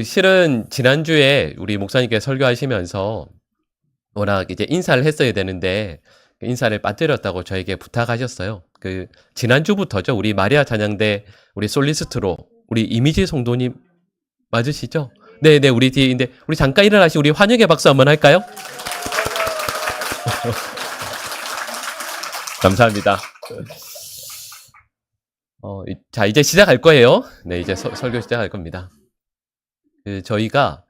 실은 지난주에 우리 목사님께 설교하시면서 워낙 이제 인사를 했어야 되는데 그 인사를 빠뜨렸다고 저에게 부탁하셨어요. 지난주부터죠. 우리 마리아 찬양대 우리 솔리스트로 우리 이미지 성도님 맞으시죠? 네네, 우리 뒤인데 우리 잠깐 일어나시 우리 환영의 박수 한번 할까요? 감사합니다. 자, 이제 시작할 거예요. 네, 이제 설교 시작할 겁니다. 저희가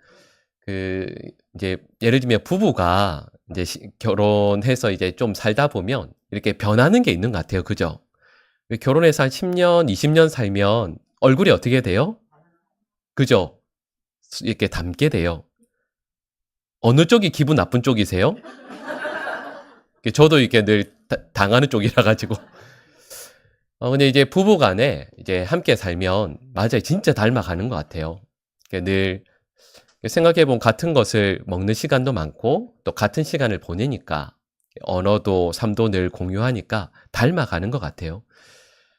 이제 예를 들면 부부가 이제 결혼해서 이제 좀 살다 보면 이렇게 변하는 게 있는 것 같아요. 그죠? 결혼해서 한 10년, 20년 살면 얼굴이 어떻게 돼요? 그죠? 이렇게 닮게 돼요. 어느 쪽이 기분 나쁜 쪽이세요? 저도 이렇게 늘 당하는 쪽이라 가지고. 근데 이제 부부 간에 이제 함께 살면 맞아요. 진짜 닮아가는 것 같아요. 늘 생각해보면 같은 것을 먹는 시간도 많고 또 같은 시간을 보내니까 언어도 삶도 늘 공유하니까 닮아가는 것 같아요.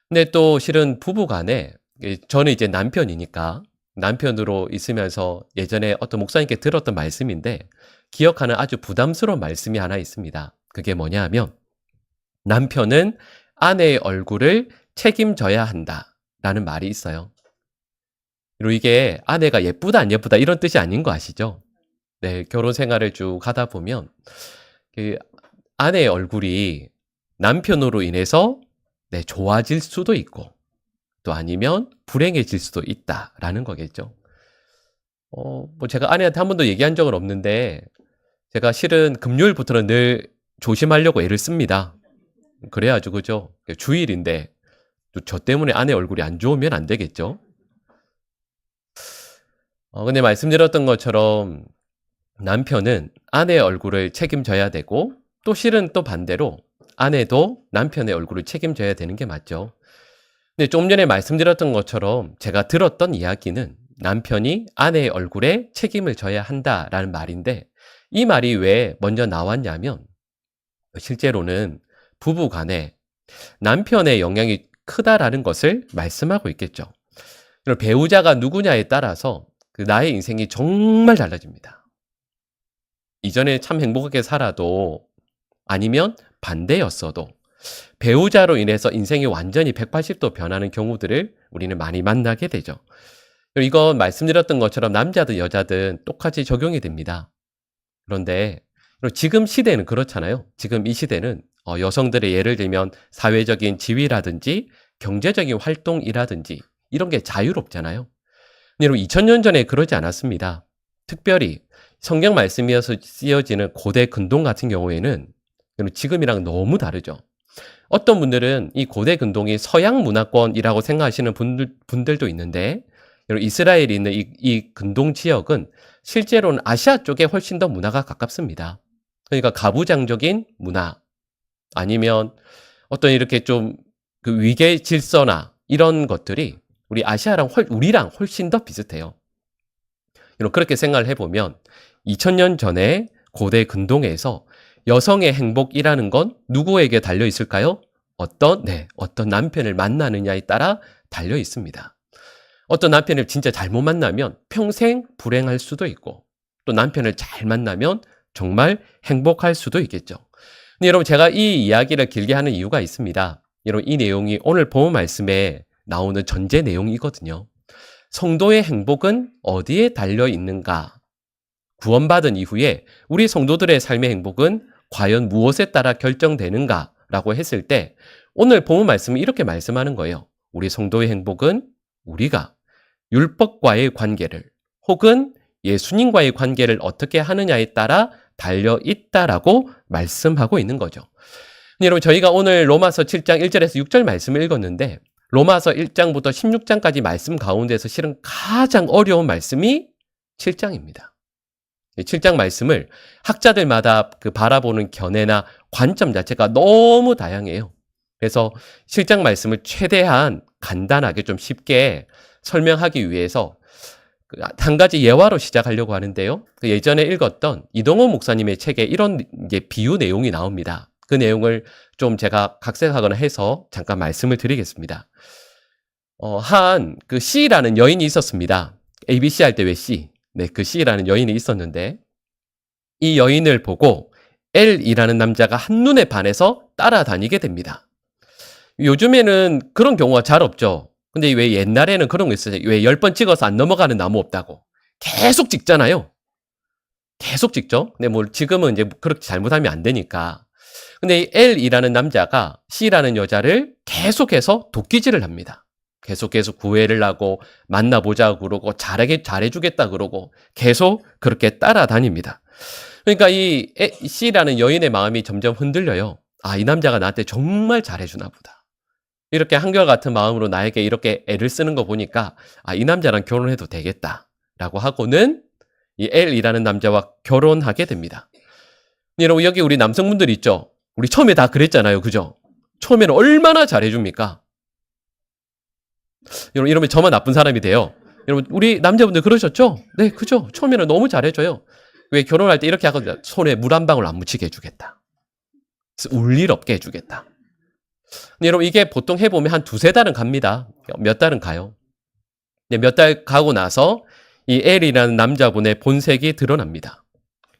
근데 또 실은 부부 간에 저는 이제 남편이니까 남편으로 있으면서 예전에 어떤 목사님께 들었던 말씀인데 기억하는 아주 부담스러운 말씀이 하나 있습니다. 그게 뭐냐 하면 남편은 아내의 얼굴을 책임져야 한다라는 말이 있어요. 그리고 이게 아내가 예쁘다 안 예쁘다 이런 뜻이 아닌 거 아시죠? 네, 결혼 생활을 쭉 하다 보면 아내의 얼굴이 남편으로 인해서 네, 좋아질 수도 있고 또 아니면 불행해질 수도 있다라는 거겠죠. 뭐 제가 아내한테 한 번도 얘기한 적은 없는데 제가 실은 금요일부터는 늘 조심하려고 애를 씁니다. 그래야죠, 그죠? 주일인데 또 저 때문에 아내 얼굴이 안 좋으면 안 되겠죠? 근데 말씀드렸던 것처럼 남편은 아내의 얼굴을 책임져야 되고 또 실은 또 반대로 아내도 남편의 얼굴을 책임져야 되는 게 맞죠. 근데 좀 전에 말씀드렸던 것처럼 제가 들었던 이야기는 남편이 아내의 얼굴에 책임을 져야 한다라는 말인데 이 말이 왜 먼저 나왔냐면 실제로는 부부 간에 남편의 영향이 크다라는 것을 말씀하고 있겠죠. 배우자가 누구냐에 따라서 나의 인생이 정말 달라집니다. 이전에 참 행복하게 살아도 아니면 반대였어도 배우자로 인해서 인생이 완전히 180도 변하는 경우들을 우리는 많이 만나게 되죠. 이건 말씀드렸던 것처럼 남자든 여자든 똑같이 적용이 됩니다. 그런데 지금 시대는 그렇잖아요. 지금 이 시대는 여성들의 예를 들면 사회적인 지위라든지 경제적인 활동이라든지 이런 게 자유롭잖아요. 근데 여러분 2000년 전에 그러지 않았습니다. 특별히 성경 말씀이어서 쓰여지는 고대 근동 같은 경우에는 지금이랑 너무 다르죠. 어떤 분들은 이 고대 근동이 서양 문화권이라고 생각하시는 분들도 있는데 이스라엘에 있는 이 근동 지역은 실제로는 아시아 쪽에 훨씬 더 문화가 가깝습니다. 그러니까 가부장적인 문화 아니면 어떤 이렇게 좀 위계 질서나 이런 것들이 우리랑 훨씬 더 비슷해요. 그렇게 생각을 해보면 2000년 전에 고대 근동에서 여성의 행복이라는 건 누구에게 달려 있을까요? 어떤 남편을 만나느냐에 따라 달려 있습니다. 어떤 남편을 진짜 잘못 만나면 평생 불행할 수도 있고 또 남편을 잘 만나면 정말 행복할 수도 있겠죠. 근데 여러분 제가 이 이야기를 길게 하는 이유가 있습니다. 여러분 이 내용이 오늘 본문 말씀에 나오는 전제 내용이거든요. 성도의 행복은 어디에 달려 있는가? 구원받은 이후에 우리 성도들의 삶의 행복은 과연 무엇에 따라 결정되는가? 라고 했을 때 오늘 본문 말씀은 이렇게 말씀하는 거예요. 우리 성도의 행복은 우리가 율법과의 관계를 혹은 예수님과의 관계를 어떻게 하느냐에 따라 달려 있다라고 말씀하고 있는 거죠. 여러분 저희가 오늘 로마서 7장 1절에서 6절 말씀을 읽었는데 로마서 1장부터 16장까지 말씀 가운데서 실은 가장 어려운 말씀이 7장입니다. 7장 말씀을 학자들마다 바라보는 견해나 관점 자체가 너무 다양해요. 그래서 7장 말씀을 최대한 간단하게 좀 쉽게 설명하기 위해서 한 가지 예화로 시작하려고 하는데요. 예전에 읽었던 이동호 목사님의 책에 이런 이제 비유 내용이 나옵니다. 그 내용을 좀 제가 각색하거나 해서 잠깐 말씀을 드리겠습니다. C라는 여인이 있었습니다. ABC 할 때 왜 C? 네, 그 C라는 여인이 있었는데 이 여인을 보고 L이라는 남자가 한눈에 반해서 따라다니게 됩니다. 요즘에는 그런 경우가 잘 없죠. 근데 왜 옛날에는 그런 거 있어요. 왜 10번 찍어서 안 넘어가는 나무 없다고. 계속 찍잖아요. 계속 찍죠. 근데 뭐 지금은 이제 그렇게 잘못하면 안 되니까. 근데 이 L이라는 남자가 C라는 여자를 계속해서 도끼질을 합니다. 계속 구애를 하고 만나보자고 그러고 잘해주겠다 그러고 계속 그렇게 따라다닙니다. 그러니까 이 C라는 여인의 마음이 점점 흔들려요. 아, 이 남자가 나한테 정말 잘해주나 보다. 이렇게 한결같은 마음으로 나에게 이렇게 애를 쓰는 거 보니까 아, 이 남자랑 결혼해도 되겠다라고 하고는 이 L이라는 남자와 결혼하게 됩니다. 여러분 여기 우리 남성분들 있죠? 우리 처음에 다 그랬잖아요. 그죠? 처음에는 얼마나 잘해줍니까? 여러분 이러면 저만 나쁜 사람이 돼요. 여러분 우리 남자분들 그러셨죠? 네, 그죠? 처음에는 너무 잘해줘요. 왜 결혼할 때 이렇게 하거든요. 손에 물 한 방울 안 묻히게 해주겠다. 울 일 없게 해주겠다. 근데 여러분 이게 보통 해보면 한 2-3달은 갑니다. 몇 달은 가요. 몇 달 가고 나서 이 L이라는 남자분의 본색이 드러납니다.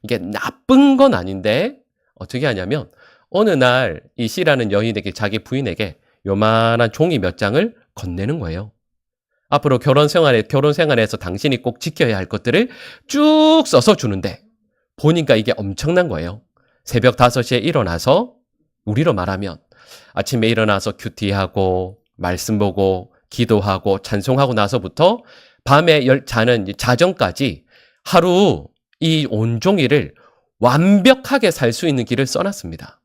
이게 나쁜 건 아닌데 어떻게 하냐면 어느 날 이 C라는 여인에게 자기 부인에게 요만한 종이 몇 장을 건네는 거예요. 앞으로 결혼 생활에서 당신이 꼭 지켜야 할 것들을 쭉 써서 주는데 보니까 이게 엄청난 거예요. 새벽 5시에 일어나서 우리로 말하면 아침에 일어나서 큐티하고 말씀 보고 기도하고 찬송하고 나서부터 밤에 자는 자정까지 하루 이 온종일을 완벽하게 살 수 있는 길을 써놨습니다.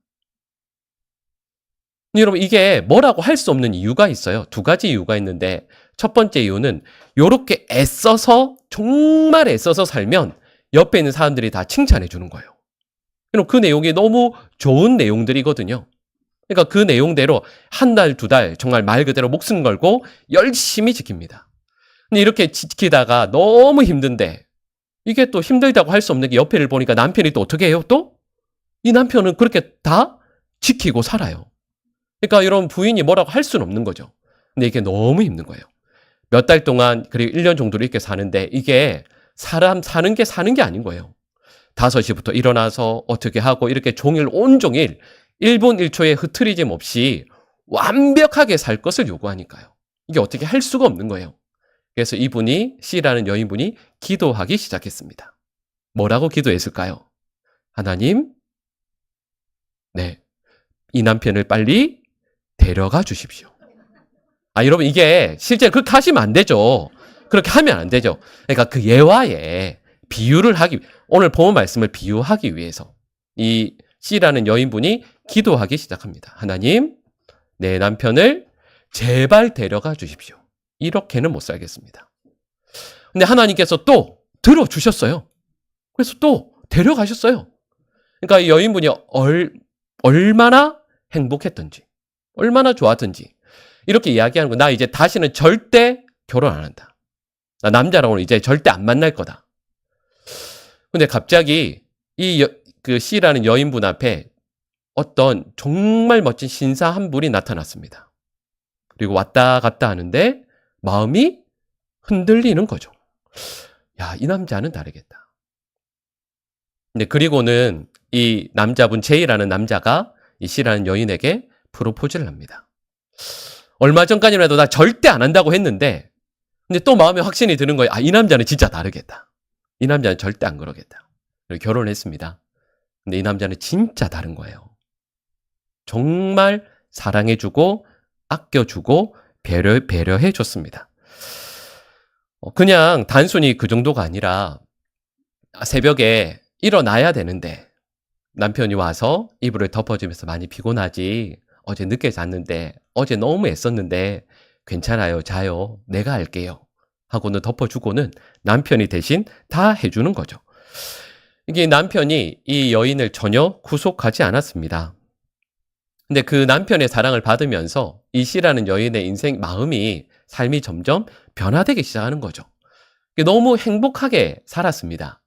여러분 이게 뭐라고 할 수 없는 이유가 있어요. 2가지 이유가 있는데 첫 번째 이유는 이렇게 애써서 정말 애써서 살면 옆에 있는 사람들이 다 칭찬해 주는 거예요. 그럼 그 내용이 너무 좋은 내용들이거든요. 그러니까 그 내용대로 1달, 2달 정말 말 그대로 목숨 걸고 열심히 지킵니다. 근데 이렇게 지키다가 너무 힘든데 이게 또 힘들다고 할 수 없는 게 옆에를 보니까 남편이 또 어떻게 해요? 또? 이 남편은 그렇게 다 지키고 살아요. 그러니까 여러분 부인이 뭐라고 할 수는 없는 거죠. 근데 이게 너무 힘든 거예요. 몇 달 동안 그리고 1년 정도로 이렇게 사는데 이게 사람 사는 게 아닌 거예요. 5시부터 일어나서 어떻게 하고 이렇게 온종일 1분 1초의 흐트리짐 없이 완벽하게 살 것을 요구하니까요. 이게 어떻게 할 수가 없는 거예요. 그래서 이분이 C라는 여인분이 기도하기 시작했습니다. 뭐라고 기도했을까요? 하나님, 네, 이 남편을 빨리 데려가 주십시오. 아, 여러분 이게 실제 그렇게 하시면 안 되죠. 그렇게 하면 안 되죠. 그러니까 그 예화에 비유를 오늘 본문 말씀을 비유하기 위해서 이 C라는 여인분이 기도하기 시작합니다. 하나님, 내 남편을 제발 데려가 주십시오. 이렇게는 못 살겠습니다. 근데 하나님께서 또 들어주셨어요. 그래서 또 데려가셨어요. 그러니까 이 여인분이 얼마나 행복했던지, 얼마나 좋았던지 이렇게 이야기하는 거. 나 이제 다시는 절대 결혼 안 한다. 나 남자랑은 이제 절대 안 만날 거다. 근데 갑자기 그 C라는 여인분 앞에 어떤 정말 멋진 신사 한 분이 나타났습니다. 그리고 왔다 갔다 하는데 마음이 흔들리는 거죠. 야, 이 남자는 다르겠다. 근데 그리고는 이 남자분 J라는 남자가 이 C라는 여인에게 프로포즈를 합니다. 얼마 전까지만 해도 나 절대 안 한다고 했는데 근데 또 마음에 확신이 드는 거예요. 아, 이 남자는 진짜 다르겠다. 이 남자는 절대 안 그러겠다. 그리고 결혼을 했습니다. 근데 이 남자는 진짜 다른 거예요. 정말 사랑해주고 아껴주고 배려해줬습니다. 그냥 단순히 그 정도가 아니라 새벽에 일어나야 되는데 남편이 와서 이불을 덮어주면서 많이 피곤하지. 어제 늦게 잤는데 어제 너무 애썼는데 괜찮아요. 자요. 내가 할게요. 하고는 덮어주고는 남편이 대신 다 해주는 거죠. 이게 남편이 이 여인을 전혀 구속하지 않았습니다. 근데 그 남편의 사랑을 받으면서 이 C라는 여인의 삶이 점점 변화되기 시작하는 거죠. 너무 행복하게 살았습니다.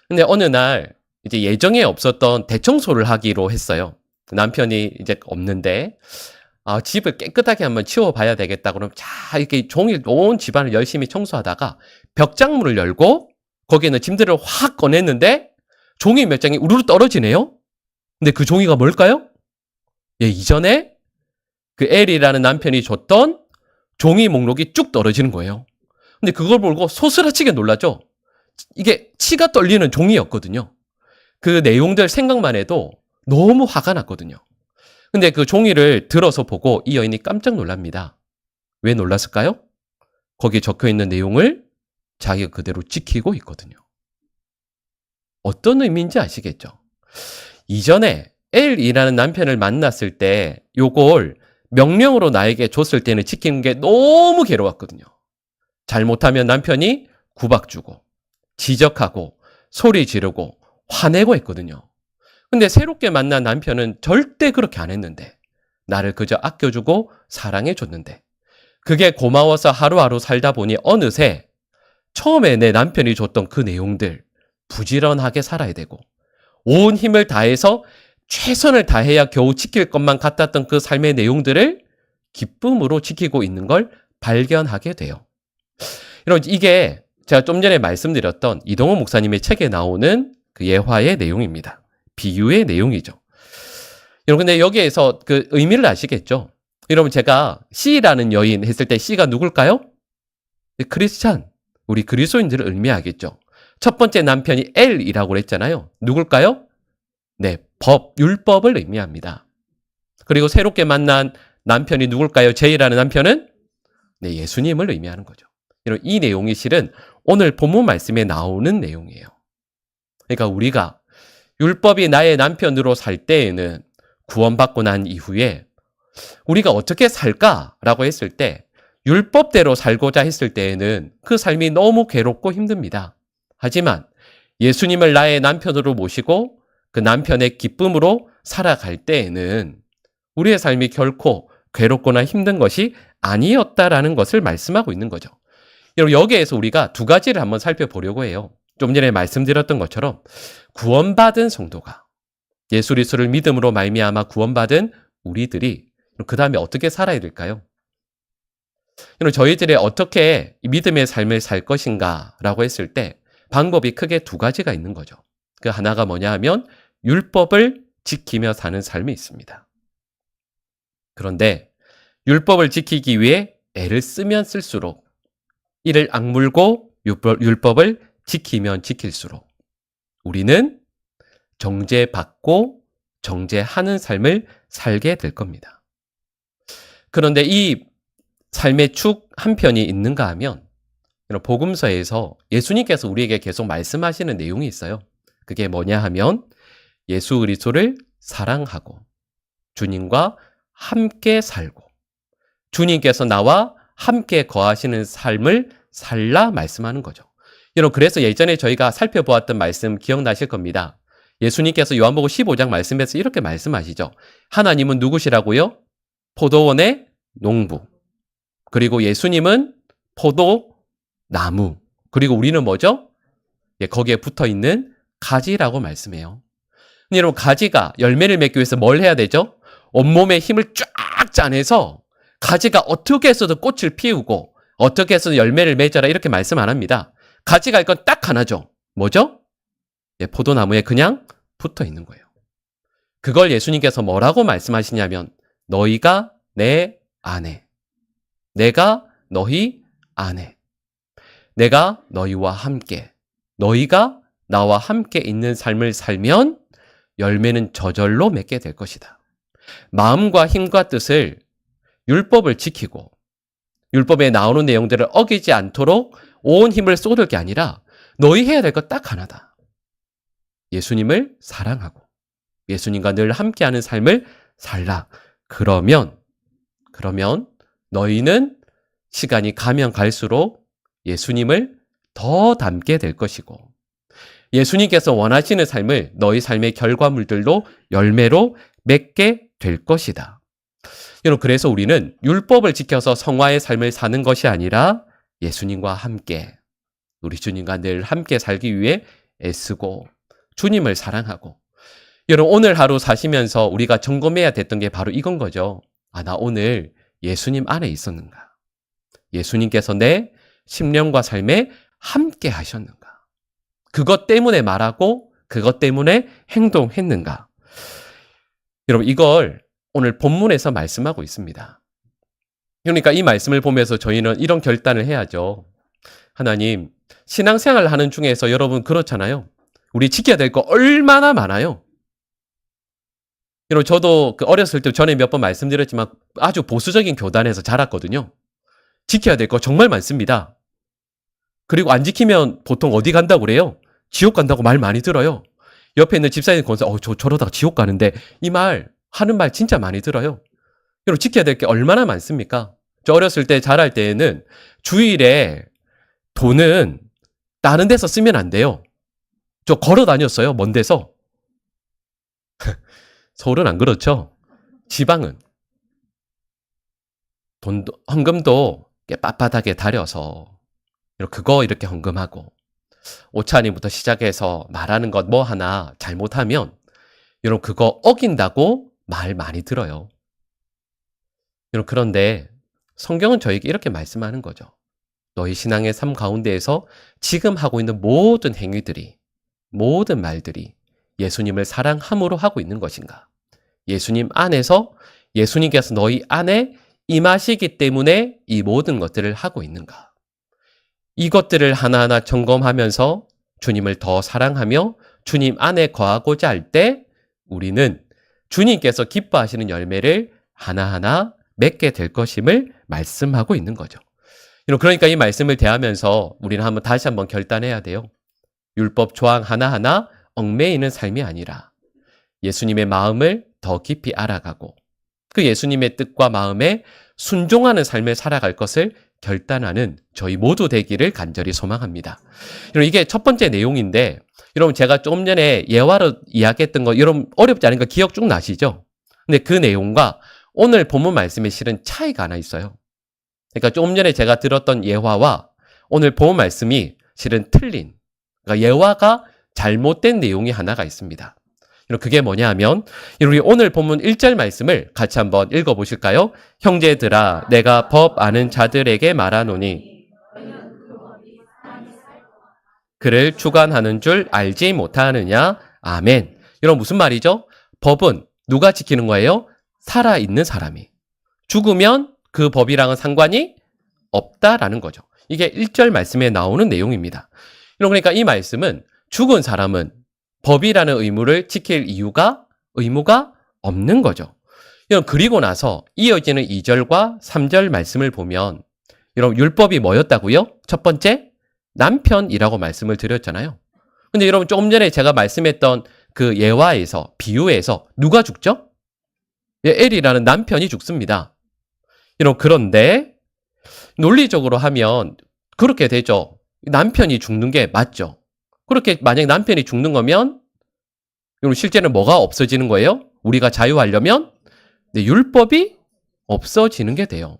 근데 어느 날 이제 예정에 없었던 대청소를 하기로 했어요. 남편이 이제 없는데 집을 깨끗하게 한번 치워봐야 되겠다. 그럼 이렇게 종일 온 집안을 열심히 청소하다가 벽장문을 열고 거기에 있는 짐들을 확 꺼냈는데 종이 몇 장이 우르르 떨어지네요. 근데 그 종이가 뭘까요? 예, 이전에 그 엘이라는 남편이 줬던 종이 목록이 쭉 떨어지는 거예요. 근데 그걸 보고 소스라치게 놀라죠. 이게 치가 떨리는 종이였거든요. 그 내용들 생각만 해도 너무 화가 났거든요. 근데 그 종이를 들어서 보고 이 여인이 깜짝 놀랍니다. 왜 놀랐을까요? 거기에 적혀 있는 내용을 자기가 그대로 지키고 있거든요. 어떤 의미인지 아시겠죠? 이전에 엘이라는 남편을 만났을 때 요걸 명령으로 나에게 줬을 때는 지키는 게 너무 괴로웠거든요. 잘못하면 남편이 구박 주고 지적하고 소리 지르고 화내고 했거든요. 근데 새롭게 만난 남편은 절대 그렇게 안 했는데 나를 그저 아껴주고 사랑해줬는데 그게 고마워서 하루하루 살다 보니 어느새 처음에 내 남편이 줬던 그 내용들 부지런하게 살아야 되고 온 힘을 다해서 최선을 다해야 겨우 지킬 것만 같았던 그 삶의 내용들을 기쁨으로 지키고 있는 걸 발견하게 돼요. 여러분, 이게 제가 좀 전에 말씀드렸던 이동호 목사님의 책에 나오는 그 예화의 내용입니다. 비유의 내용이죠. 여러분, 근데 여기에서 그 의미를 아시겠죠? 여러분, 제가 C라는 여인 했을 때 C가 누굴까요? 크리스찬, 우리 그리스도인들을 의미하겠죠. 첫 번째 남편이 L이라고 그랬잖아요. 누굴까요? 네, 율법을 의미합니다. 그리고 새롭게 만난 남편이 누굴까요? J라는 남편은 네, 예수님을 의미하는 거죠. 이 내용이 실은 오늘 본문 말씀에 나오는 내용이에요. 그러니까 우리가 율법이 나의 남편으로 살 때에는 구원받고 난 이후에 우리가 어떻게 살까라고 했을 때 율법대로 살고자 했을 때에는 그 삶이 너무 괴롭고 힘듭니다. 하지만 예수님을 나의 남편으로 모시고 그 남편의 기쁨으로 살아갈 때에는 우리의 삶이 결코 괴롭거나 힘든 것이 아니었다라는 것을 말씀하고 있는 거죠. 여러분, 여기에서 우리가 두 가지를 한번 살펴보려고 해요. 좀 전에 말씀드렸던 것처럼 구원받은 성도가 예수 그리스도를 믿음으로 말미암아 구원받은 우리들이 그 다음에 어떻게 살아야 될까요? 여러분, 저희들이 어떻게 믿음의 삶을 살 것인가라고 했을 때 방법이 크게 두 가지가 있는 거죠. 그 하나가 뭐냐 하면 율법을 지키며 사는 삶이 있습니다. 그런데 율법을 지키기 위해 애를 쓰면 쓸수록 이를 악물고 율법을 지키면 지킬수록 우리는 정죄받고 정죄하는 삶을 살게 될 겁니다. 그런데 이 삶의 축 한편이 있는가 하면 복음서에서 예수님께서 우리에게 계속 말씀하시는 내용이 있어요. 그게 뭐냐 하면 예수 그리스도를 사랑하고 주님과 함께 살고 주님께서 나와 함께 거하시는 삶을 살라 말씀하는 거죠. 여러분, 그래서 예전에 저희가 살펴보았던 말씀 기억나실 겁니다. 예수님께서 요한복음 15장 말씀에서 이렇게 말씀하시죠. 하나님은 누구시라고요? 포도원의 농부. 그리고 예수님은 포도나무. 그리고 우리는 뭐죠? 거기에 붙어있는 가지라고 말씀해요. 근데 여러분, 가지가 열매를 맺기 위해서 뭘 해야 되죠? 온몸에 힘을 쫙 짜내서 가지가 어떻게 해서든 꽃을 피우고 어떻게 해서든 열매를 맺어라 이렇게 말씀 안 합니다. 가지가 할 건 딱 하나죠. 뭐죠? 포도나무에 그냥 붙어 있는 거예요. 그걸 예수님께서 뭐라고 말씀하시냐면 너희가 내 안에, 내가 너희 안에, 내가 너희와 함께, 너희가 나와 함께 있는 삶을 살면 열매는 저절로 맺게 될 것이다. 마음과 힘과 뜻을 율법을 지키고 율법에 나오는 내용들을 어기지 않도록 온 힘을 쏟을 게 아니라 너희 해야 될 것 딱 하나다. 예수님을 사랑하고 예수님과 늘 함께하는 삶을 살라. 그러면 너희는 시간이 가면 갈수록 예수님을 더 닮게 될 것이고 예수님께서 원하시는 삶을 너희 삶의 결과물들로 열매로 맺게 될 것이다. 여러분, 그래서 우리는 율법을 지켜서 성화의 삶을 사는 것이 아니라 예수님과 함께, 우리 주님과 늘 함께 살기 위해 애쓰고 주님을 사랑하고 여러분, 오늘 하루 사시면서 우리가 점검해야 됐던 게 바로 이건 거죠. 나 오늘 예수님 안에 있었는가? 예수님께서 내 심령과 삶에 함께 하셨는가? 그것 때문에 말하고 그것 때문에 행동했는가? 여러분, 이걸 오늘 본문에서 말씀하고 있습니다. 그러니까 이 말씀을 보면서 저희는 이런 결단을 해야죠. 하나님, 신앙생활을 하는 중에서 여러분 그렇잖아요. 우리 지켜야 될 거 얼마나 많아요. 여러분, 저도 어렸을 때 전에 몇 번 말씀드렸지만 아주 보수적인 교단에서 자랐거든요. 지켜야 될 거 정말 많습니다. 그리고 안 지키면 보통 어디 간다고 그래요? 지옥 간다고 말 많이 들어요. 옆에 있는 집사님 권사, 저러다가 지옥 가는데 이 말, 하는 말 진짜 많이 들어요. 여러분, 지켜야 될 게 얼마나 많습니까? 저 어렸을 때 자랄 때에는 주일에 돈은 다른 데서 쓰면 안 돼요. 저 걸어 다녔어요, 먼 데서. 서울은 안 그렇죠? 지방은 돈도, 헌금도 빳빳하게 다려서 그거 이렇게 헌금하고 오차님부터 시작해서 말하는 것 뭐 하나 잘못하면 여러분 그거 어긴다고 말 많이 들어요. 여러분, 그런데 성경은 저에게 이렇게 말씀하는 거죠. 너희 신앙의 삶 가운데에서 지금 하고 있는 모든 행위들이, 모든 말들이 예수님을 사랑함으로 하고 있는 것인가? 예수님 안에서, 예수님께서 너희 안에 임하시기 때문에 이 모든 것들을 하고 있는가? 이것들을 하나하나 점검하면서 주님을 더 사랑하며 주님 안에 거하고자 할 때 우리는 주님께서 기뻐하시는 열매를 하나하나 맺게 될 것임을 말씀하고 있는 거죠. 그러니까 이 말씀을 대하면서 우리는 다시 한번 결단해야 돼요. 율법 조항 하나하나 얽매이는 삶이 아니라 예수님의 마음을 더 깊이 알아가고 그 예수님의 뜻과 마음에 순종하는 삶을 살아갈 것을 결단하는 저희 모두 되기를 간절히 소망합니다. 여러분, 이게 첫 번째 내용인데, 여러분 제가 조금 전에 예화로 이야기했던 거 여러분 어렵지 않은 거 기억 쭉 나시죠? 근데 그 내용과 오늘 본문 말씀에 실은 차이가 하나 있어요. 그러니까 조금 전에 제가 들었던 예화와 오늘 본문 말씀이 실은 틀린, 그러니까 예화가 잘못된 내용이 하나가 있습니다. 그게 뭐냐 하면 우리 오늘 본문 1절 말씀을 같이 한번 읽어보실까요? 형제들아 내가 법 아는 자들에게 말하노니 그를 주관하는 줄 알지 못하느냐? 아멘. 여러분 무슨 말이죠? 법은 누가 지키는 거예요? 살아있는 사람이. 죽으면 그 법이랑은 상관이 없다라는 거죠. 이게 1절 말씀에 나오는 내용입니다. 그러니까 이 말씀은 죽은 사람은 법이라는 의무를 지킬 의무가 없는 거죠. 여러분, 그리고 나서 이어지는 2절과 3절 말씀을 보면 여러분 율법이 뭐였다고요? 첫 번째, 남편이라고 말씀을 드렸잖아요. 근데 여러분 조금 전에 제가 말씀했던 그 예화에서, 비유에서 누가 죽죠? 엘이라는 남편이 죽습니다. 여러분, 그런데 논리적으로 하면 그렇게 되죠. 남편이 죽는 게 맞죠. 그렇게 만약 남편이 죽는 거면 여러분 실제는 뭐가 없어지는 거예요? 우리가 자유하려면 율법이 없어지는 게 돼요.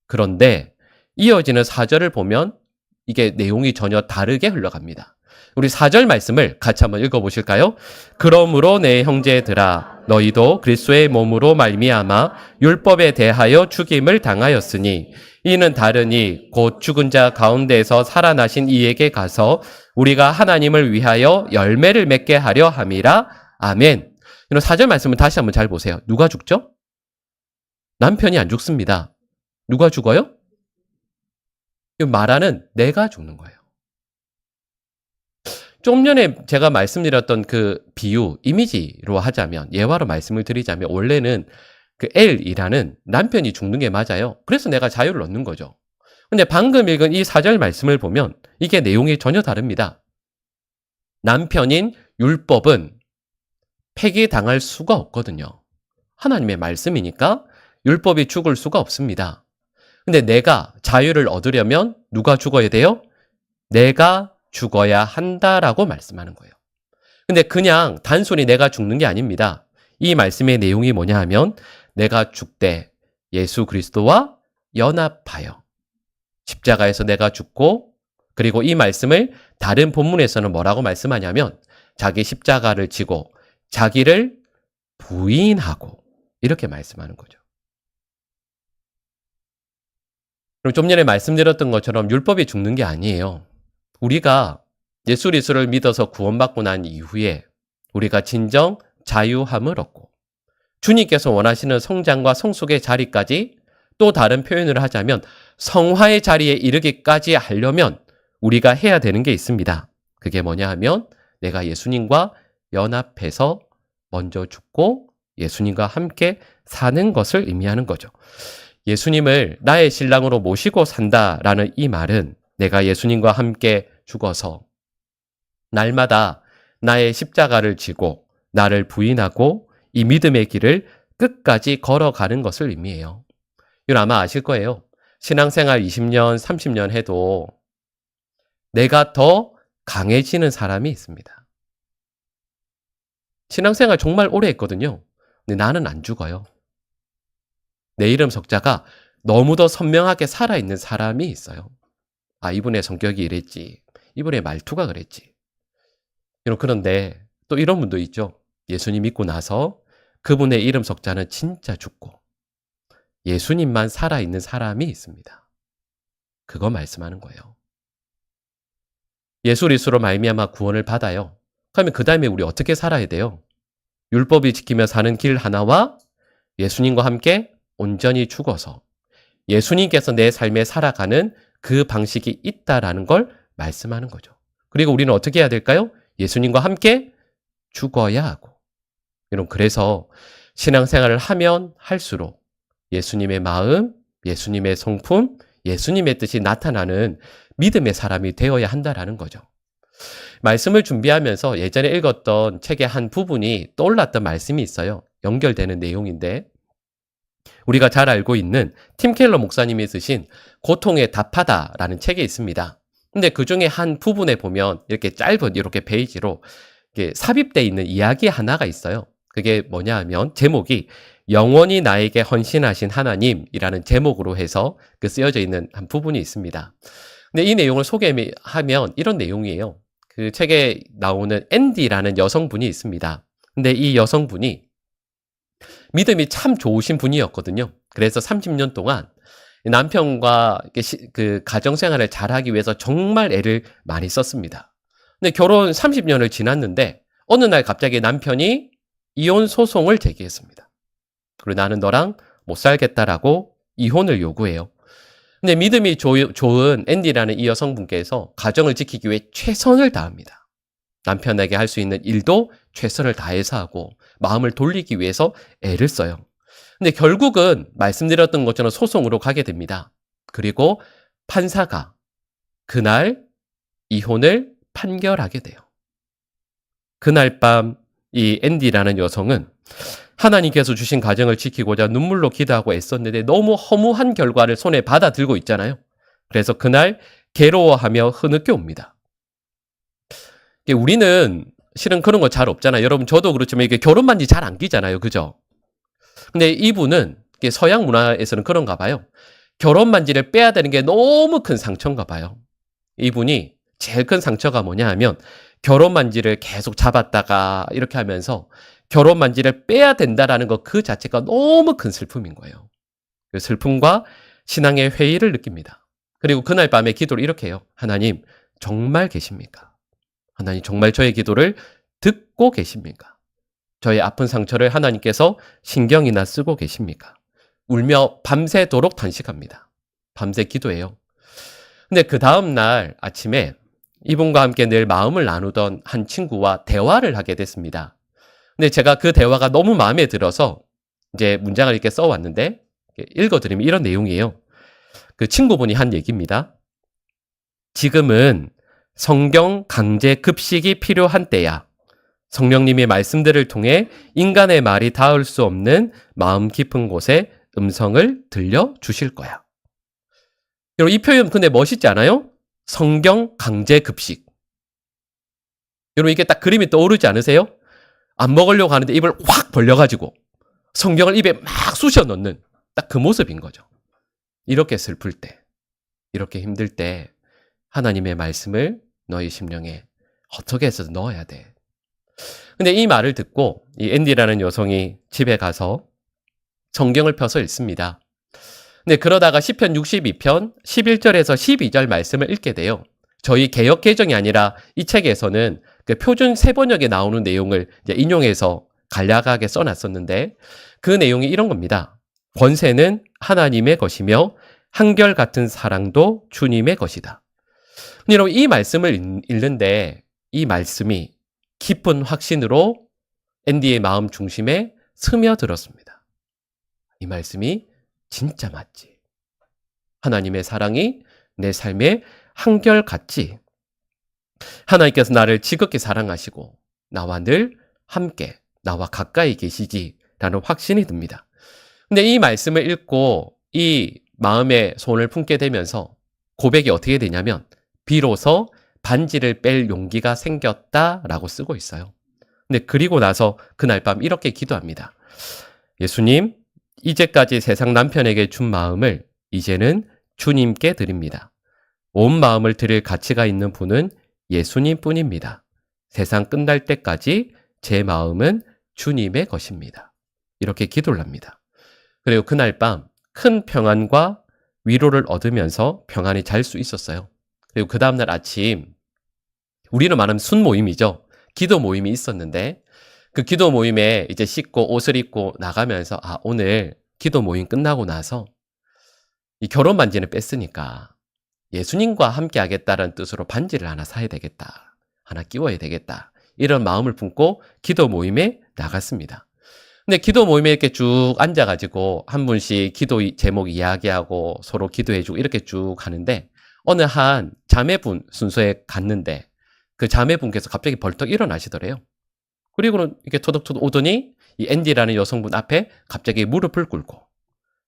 그런데 이어지는 4절을 보면 이게 내용이 전혀 다르게 흘러갑니다. 우리 4절 말씀을 같이 한번 읽어보실까요? 그러므로 내 형제들아 너희도 그리스도의 몸으로 말미암아 율법에 대하여 죽임을 당하였으니 이는 다르니 곧 죽은 자 가운데서 살아나신 이에게 가서 우리가 하나님을 위하여 열매를 맺게 하려 함이라. 아멘. 이런 4절 말씀은 다시 한번 잘 보세요. 누가 죽죠? 남편이 안 죽습니다. 누가 죽어요? 말하는 내가 죽는 거예요. 좀 전에 제가 말씀드렸던 그 비유, 이미지로 하자면, 예화로 말씀을 드리자면 원래는 그 엘이라는 남편이 죽는 게 맞아요. 그래서 내가 자유를 얻는 거죠. 근데 방금 읽은 이 4절 말씀을 보면 이게 내용이 전혀 다릅니다. 남편인 율법은 폐기당할 수가 없거든요. 하나님의 말씀이니까 율법이 죽을 수가 없습니다. 근데 내가 자유를 얻으려면 누가 죽어야 돼요? 내가 죽어야 한다라고 말씀하는 거예요. 근데 그냥 단순히 내가 죽는 게 아닙니다. 이 말씀의 내용이 뭐냐 하면 내가 죽되 예수 그리스도와 연합하여 십자가에서 내가 죽고 그리고 이 말씀을 다른 본문에서는 뭐라고 말씀하냐면 자기 십자가를 지고 자기를 부인하고 이렇게 말씀하는 거죠. 그럼 좀 전에 말씀드렸던 것처럼 율법이 죽는 게 아니에요. 우리가 예수 그리스도를 믿어서 구원받고 난 이후에 우리가 진정 자유함을 얻고 주님께서 원하시는 성장과 성숙의 자리까지, 또 다른 표현을 하자면 성화의 자리에 이르기까지 하려면 우리가 해야 되는 게 있습니다. 그게 뭐냐 하면 내가 예수님과 연합해서 먼저 죽고 예수님과 함께 사는 것을 의미하는 거죠. 예수님을 나의 신랑으로 모시고 산다라는 이 말은 내가 예수님과 함께 죽어서 날마다 나의 십자가를 지고 나를 부인하고 이 믿음의 길을 끝까지 걸어가는 것을 의미해요. 이건 아마 아실 거예요. 신앙생활 20년, 30년 해도 내가 더 강해지는 사람이 있습니다. 신앙생활 정말 오래 했거든요. 근데 나는 안 죽어요. 내 이름 석자가 너무도 선명하게 살아있는 사람이 있어요. 아, 이분의 성격이 이랬지. 이분의 말투가 그랬지. 그런데 또 이런 분도 있죠. 예수님 믿고 나서 그분의 이름 석자는 진짜 죽고 예수님만 살아있는 사람이 있습니다. 그거 말씀하는 거예요. 예수 그리스도로 말미암아 구원을 받아요. 그러면 그 다음에 우리 어떻게 살아야 돼요? 율법이 지키며 사는 길 하나와 예수님과 함께 온전히 죽어서 예수님께서 내 삶에 살아가는 그 방식이 있다라는 걸 말씀하는 거죠. 그리고 우리는 어떻게 해야 될까요? 예수님과 함께 죽어야 하고. 그래서 신앙생활을 하면 할수록 예수님의 마음, 예수님의 성품, 예수님의 뜻이 나타나는 믿음의 사람이 되어야 한다라는 거죠. 말씀을 준비하면서 예전에 읽었던 책의 한 부분이 떠올랐던 말씀이 있어요. 연결되는 내용인데 우리가 잘 알고 있는 팀 켈러 목사님이 쓰신 고통에 답하다라는 책이 있습니다. 근데 그 중에 한 부분에 보면 이렇게 짧은 이렇게 페이지로 이렇게 삽입되어 있는 이야기 하나가 있어요. 그게 뭐냐 하면 제목이 영원히 나에게 헌신하신 하나님이라는 제목으로 해서 그 쓰여져 있는 한 부분이 있습니다. 근데 이 내용을 소개하면 이런 내용이에요. 그 책에 나오는 앤디라는 여성분이 있습니다. 근데 이 여성분이 믿음이 참 좋으신 분이었거든요. 그래서 30년 동안 남편과 그 가정생활을 잘하기 위해서 정말 애를 많이 썼습니다. 근데 결혼 30년을 지났는데 어느 날 갑자기 남편이 이혼 소송을 제기했습니다. 그리고 나는 너랑 못 살겠다라고 이혼을 요구해요. 근데 믿음이 좋은 앤디라는 이 여성분께서 가정을 지키기 위해 최선을 다합니다. 남편에게 할 수 있는 일도 최선을 다해서 하고 마음을 돌리기 위해서 애를 써요. 근데 결국은 말씀드렸던 것처럼 소송으로 가게 됩니다. 그리고 판사가 그날 이혼을 판결하게 돼요. 그날 밤 이 앤디라는 여성은 하나님께서 주신 가정을 지키고자 눈물로 기도하고 애썼는데 너무 허무한 결과를 손에 받아들고 있잖아요. 그래서 그날 괴로워하며 흐느껴 옵니다. 우리는 실은 그런 거 잘 없잖아요. 여러분 저도 그렇지만 이게 결혼 반지 잘 안 끼잖아요. 그죠? 근데 이분은 서양 문화에서는 그런가 봐요. 결혼 반지를 빼야 되는 게 너무 큰 상처인가 봐요. 이분이 제일 큰 상처가 뭐냐 하면 결혼 반지를 계속 잡았다가 이렇게 하면서 결혼 반지를 빼야 된다라는 것 그 자체가 너무 큰 슬픔인 거예요. 그 슬픔과 신앙의 회의를 느낍니다. 그리고 그날 밤에 기도를 이렇게 해요. 하나님 정말 계십니까? 하나님 정말 저의 기도를 듣고 계십니까? 저의 아픈 상처를 하나님께서 신경이나 쓰고 계십니까? 울며 밤새도록 단식합니다. 밤새 기도해요. 근데 그 다음날 아침에 이분과 함께 늘 마음을 나누던 한 친구와 대화를 하게 됐습니다. 근데 제가 그 대화가 너무 마음에 들어서 이제 문장을 이렇게 써왔는데 읽어드리면 이런 내용이에요. 그 친구분이 한 얘기입니다. 지금은 성경 강제 급식이 필요한 때야. 성령님의 말씀들을 통해 인간의 말이 닿을 수 없는 마음 깊은 곳에 음성을 들려주실 거야. 여러분 이 표현 근데 멋있지 않아요? 성경 강제 급식. 여러분 이게 딱 그림이 떠오르지 않으세요? 안 먹으려고 하는데 입을 확 벌려가지고 성경을 입에 막 쑤셔 넣는 딱 그 모습인 거죠. 이렇게 슬플 때, 이렇게 힘들 때 하나님의 말씀을 너희 심령에 어떻게 해서든 넣어야 돼. 근데 이 말을 듣고 이 앤디라는 여성이 집에 가서 성경을 펴서 읽습니다. 근데 그러다가 시편 62편 11절에서 12절 말씀을 읽게 돼요. 저희 개역 개정이 아니라 이 책에서는 그 표준 세번역에 나오는 내용을 이제 인용해서 간략하게 써놨었는데 그 내용이 이런 겁니다. 권세는 하나님의 것이며 한결같은 사랑도 주님의 것이다. 여러분 이 말씀을 읽는데 이 말씀이 깊은 확신으로 앤디의 마음 중심에 스며들었습니다. 이 말씀이 진짜 맞지. 하나님의 사랑이 내 삶에 한결같지. 하나님께서 나를 지극히 사랑하시고 나와 늘 함께 나와 가까이 계시지라는 확신이 듭니다. 근데 이 말씀을 읽고 이 마음에 손을 품게 되면서 고백이 어떻게 되냐면 비로소 반지를 뺄 용기가 생겼다라고 쓰고 있어요. 근데 그리고 나서 그날 밤 이렇게 기도합니다. 예수님, 이제까지 세상 남편에게 준 마음을 이제는 주님께 드립니다. 온 마음을 드릴 가치가 있는 분은 예수님 뿐입니다. 세상 끝날 때까지 제 마음은 주님의 것입니다. 이렇게 기도를 합니다. 그리고 그날 밤 큰 평안과 위로를 얻으면서 평안히 잘 수 있었어요. 그리고 그 다음날 아침 우리는 말하면 순모임이죠. 기도 모임이 있었는데 그 기도 모임에 이제 씻고 옷을 입고 나가면서 오늘 기도 모임 끝나고 나서 이 결혼 반지는 뺐으니까 예수님과 함께 하겠다는 뜻으로 반지를 하나 사야 되겠다. 하나 끼워야 되겠다. 이런 마음을 품고 기도 모임에 나갔습니다. 근데 기도 모임에 이렇게 쭉 앉아가지고 한 분씩 기도 제목 이야기하고 서로 기도해주고 이렇게 쭉 하는데 어느 한 자매분 순서에 갔는데 그 자매분께서 갑자기 벌떡 일어나시더래요. 그리고는 이렇게 토덕토덕 오더니 이 앤디라는 여성분 앞에 갑자기 무릎을 꿇고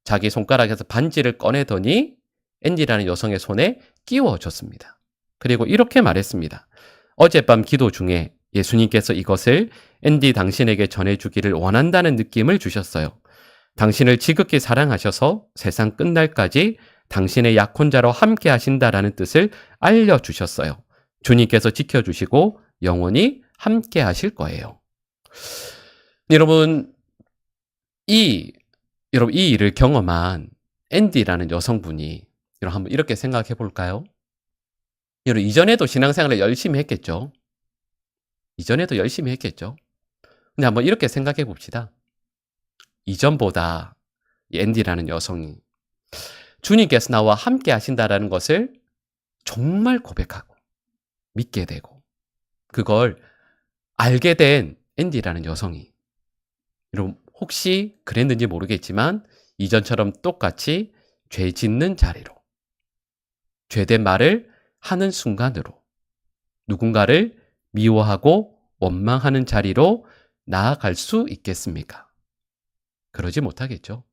자기 손가락에서 반지를 꺼내더니 앤디라는 여성의 손에 끼워줬습니다. 그리고 이렇게 말했습니다. 어젯밤 기도 중에 예수님께서 이것을 앤디 당신에게 전해주기를 원한다는 느낌을 주셨어요. 당신을 지극히 사랑하셔서 세상 끝날까지 당신의 약혼자로 함께 하신다라는 뜻을 알려주셨어요. 주님께서 지켜주시고 영원히 함께 하실 거예요. 여러분, 이 일을 경험한 앤디라는 여성분이 한번 이렇게 생각해 볼까요? 여러분, 이전에도 신앙생활을 열심히 했겠죠? 근데 한번 이렇게 생각해 봅시다. 이전보다 이 앤디라는 여성이 주님께서 나와 함께 하신다라는 것을 정말 고백하고 믿게 되고 그걸 알게 된 앤디라는 여성이 여러분 혹시 그랬는지 모르겠지만 이전처럼 똑같이 죄 짓는 자리로 죄된 말을 하는 순간으로 누군가를 미워하고 원망하는 자리로 나아갈 수 있겠습니까? 그러지 못하겠죠.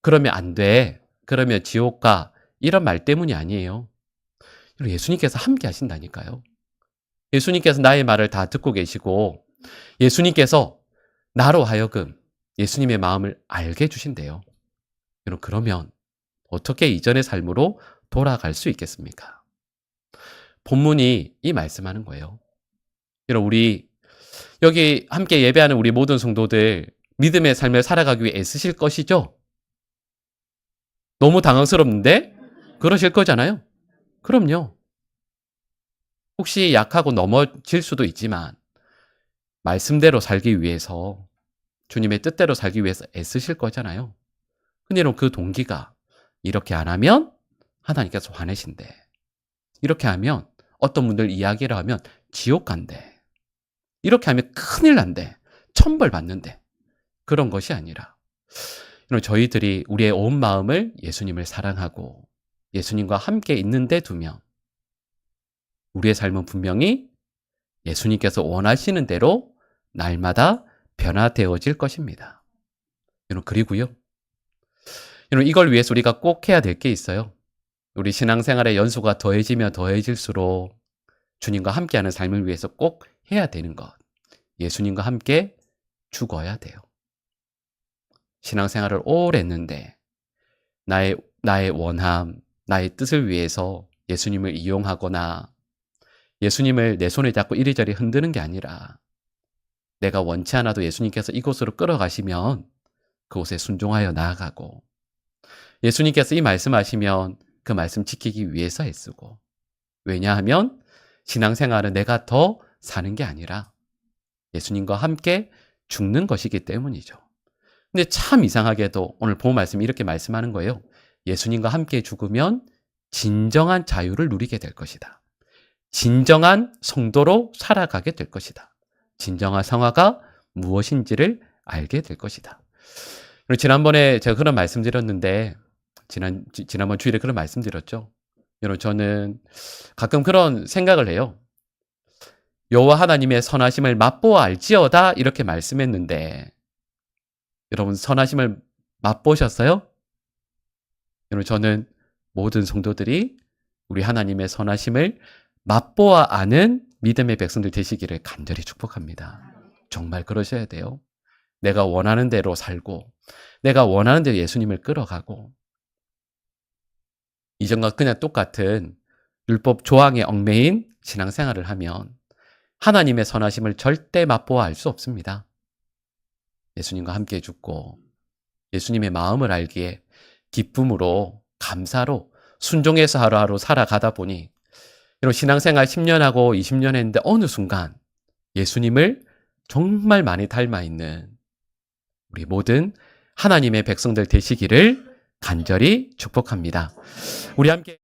그러면 안 돼. 그러면 지옥 가. 이런 말 때문이 아니에요. 예수님께서 함께 하신다니까요. 예수님께서 나의 말을 다 듣고 계시고 예수님께서 나로 하여금 예수님의 마음을 알게 해주신대요. 여러분 그러면 어떻게 이전의 삶으로 돌아갈 수 있겠습니까? 본문이 이 말씀하는 거예요. 여러분 우리 여기 함께 예배하는 우리 모든 성도들 믿음의 삶을 살아가기 위해 애쓰실 것이죠? 너무 당황스럽는데? 그러실 거잖아요? 그럼요. 혹시 약하고 넘어질 수도 있지만 말씀대로 살기 위해서 주님의 뜻대로 살기 위해서 애쓰실 거잖아요. 근데 그 동기가 이렇게 안 하면 하나님께서 화내신대. 이렇게 하면 어떤 분들 이야기를 하면 지옥 간대. 이렇게 하면 큰일 난대. 천벌 받는데. 그런 것이 아니라 저희들이 우리의 온 마음을 예수님을 사랑하고 예수님과 함께 있는 데 두면 우리의 삶은 분명히 예수님께서 원하시는 대로 날마다 변화되어질 것입니다. 여러분 그리고요. 여러분 이걸 위해서 우리가 꼭 해야 될 게 있어요. 우리 신앙생활의 연수가 더해지면 더해질수록 주님과 함께하는 삶을 위해서 꼭 해야 되는 것. 예수님과 함께 죽어야 돼요. 신앙생활을 오래 했는데 나의 원함, 나의 뜻을 위해서 예수님을 이용하거나 예수님을 내 손에 잡고 이리저리 흔드는 게 아니라 내가 원치 않아도 예수님께서 이곳으로 끌어가시면 그곳에 순종하여 나아가고 예수님께서 이 말씀하시면 그 말씀 지키기 위해서 애쓰고 왜냐하면 신앙생활은 내가 더 사는 게 아니라 예수님과 함께 죽는 것이기 때문이죠. 근데 참 이상하게도 오늘 본 말씀이 이렇게 말씀하는 거예요. 예수님과 함께 죽으면 진정한 자유를 누리게 될 것이다. 진정한 성도로 살아가게 될 것이다. 진정한 성화가 무엇인지를 알게 될 것이다. 그리고 지난번에 제가 그런 말씀드렸는데 지난번 주일에 그런 말씀드렸죠. 여러분 저는 가끔 그런 생각을 해요. 여호와 하나님의 선하심을 맛보아 알지어다 이렇게 말씀했는데 여러분 선하심을 맛보셨어요? 여러분 저는 모든 성도들이 우리 하나님의 선하심을 맛보아 아는 믿음의 백성들 되시기를 간절히 축복합니다. 정말 그러셔야 돼요. 내가 원하는 대로 살고 내가 원하는 대로 예수님을 끌어가고 이전과 그냥 똑같은 율법 조항에 얽매인 신앙생활을 하면 하나님의 선하심을 절대 맛보아 알 수 없습니다. 예수님과 함께 죽고 예수님의 마음을 알기에 기쁨으로 감사로 순종해서 하루하루 살아가다 보니 이런 신앙생활 10년하고 20년 했는데 어느 순간 예수님을 정말 많이 닮아 있는 우리 모든 하나님의 백성들 되시기를 간절히 축복합니다. 우리 함께